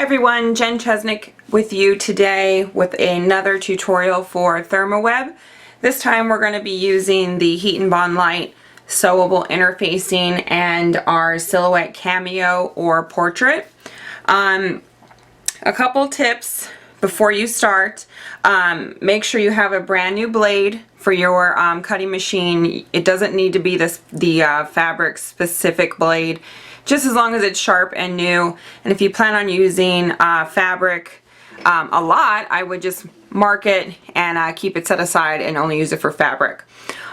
everyone, Jen Chesnick with you today with another tutorial for ThermaWeb. This time we're going to be using the Heat and Bond Light sewable interfacing and our silhouette cameo or portrait. A couple tips before you start. Make sure you have a brand new blade for your cutting machine. It doesn't need to be the fabric specific blade, just as long as it's sharp and new. And if you plan on using fabric a lot, I would just mark it and keep it set aside and only use it for fabric.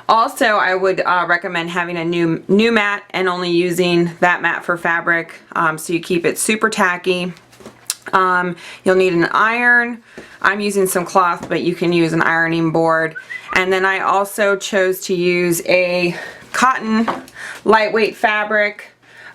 Also, I would recommend having a new mat and only using that mat for fabric, so you keep it super tacky. You'll need an iron. I'm using some cloth, but you can use an ironing board. And then I also chose to use a cotton lightweight fabric.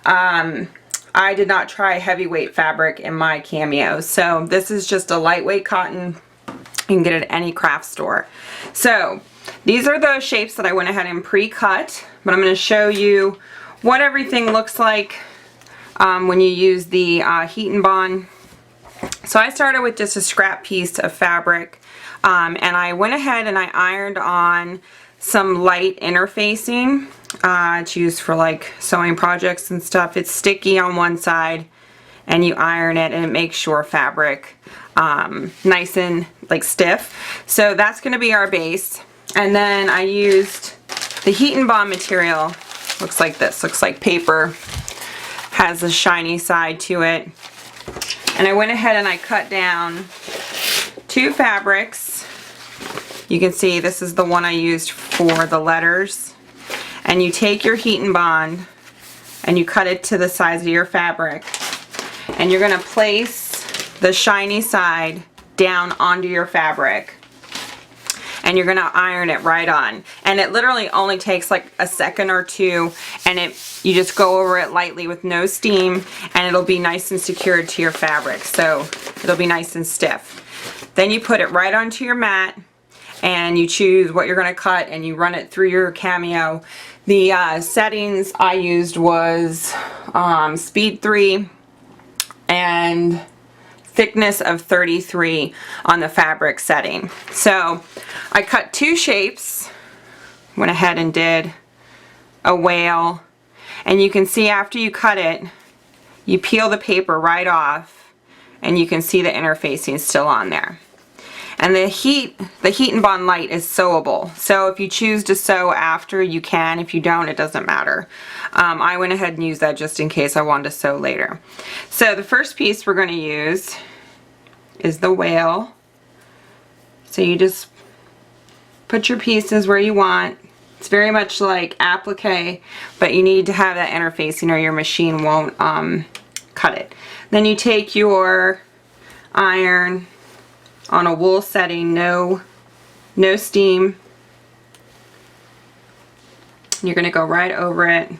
I did not try heavyweight fabric in my Cameo, so this is just a lightweight cotton. You can get it at any craft store. So these are the shapes that I went ahead and pre-cut, but I'm going to show you what everything looks like when you use the Heat and Bond. So I started with just a scrap piece of fabric, and I went ahead and I ironed on some light interfacing. It's used for like sewing projects and stuff. It's sticky on one side and you iron it and it makes your fabric nice and like stiff. So that's going to be our base. And then I used the Heat and Bond material. Looks like this. Looks like paper. Has a shiny side to it. And I went ahead and I cut down two fabrics. You can see this is the one I used for the letters. And you take your Heat and Bond and you cut it to the size of your fabric. And you're going to place the shiny side down onto your fabric. And you're going to iron it right on. And it literally only takes like a second or two, and you just go over it lightly with no steam, and it'll be nice and secured to your fabric. So it'll be nice and stiff. Then you put it right onto your mat and you choose what you're going to cut and you run it through your Cameo. The settings I used was speed 3 and thickness of 33 on the fabric setting. So I cut two shapes, went ahead and did a whale, and you can see after you cut it, you peel the paper right off and you can see the interfacing still on there. And the Heat and Bond Light is sewable. So if you choose to sew after, you can. If you don't, it doesn't matter. I went ahead and used that just in case I wanted to sew later. So the first piece we're going to use is the whale. So you just put your pieces where you want. It's very much like applique, but you need to have that interfacing or your machine won't cut it. Then you take your iron on a wool setting, no steam. You're going to go right over it.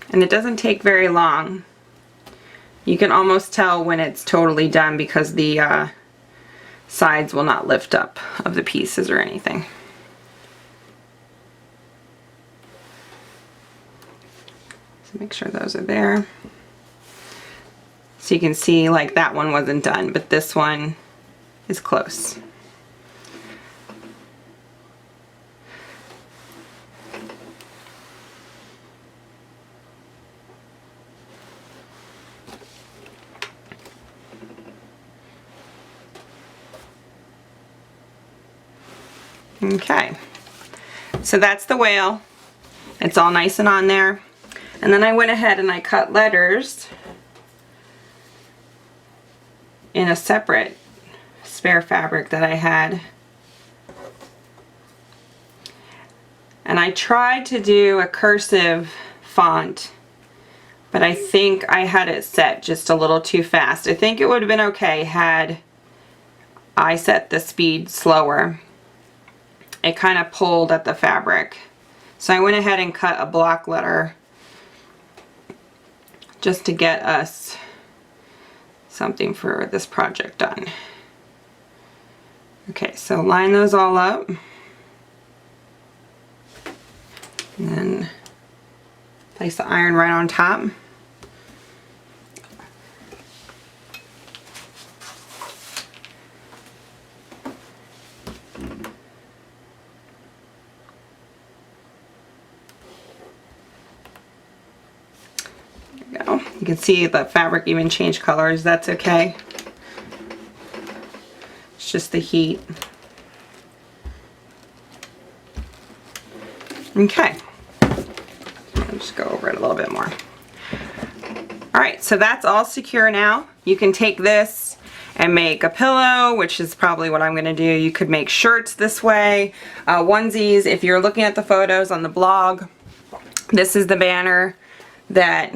And it doesn't take very long. You can almost tell when it's totally done because the sides will not lift up of the pieces or anything. So make sure those are there. So you can see like that one wasn't done, but this one is close. Okay, so that's the whale. It's all nice and on there. And then I went ahead and I cut letters in a separate spare fabric that I had. And I tried to do a cursive font, but I think I had it set just a little too fast. I think it would have been okay had I set the speed slower. It kind of pulled at the fabric. So I went ahead and cut a block letter just to get us something for this project done. Okay, so line those all up. And then place the iron right on top. You can see the fabric even changed colors. That's okay. It's just the heat. Okay. I'll just go over it a little bit more. Alright, so that's all secure now. You can take this and make a pillow, which is probably what I'm going to do. You could make shirts this way, onesies. If you're looking at the photos on the blog, this is the banner that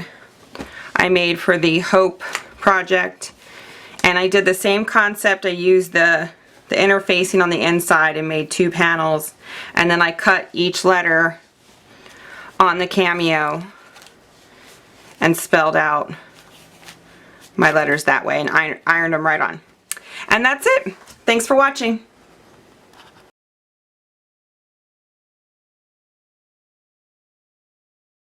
I made for the Hope project. And I did the same concept. I used the interfacing on the inside and made 2 panels. And then I cut each letter on the Cameo and spelled out my letters that way and ironed them right on. And that's it. Thanks for watching.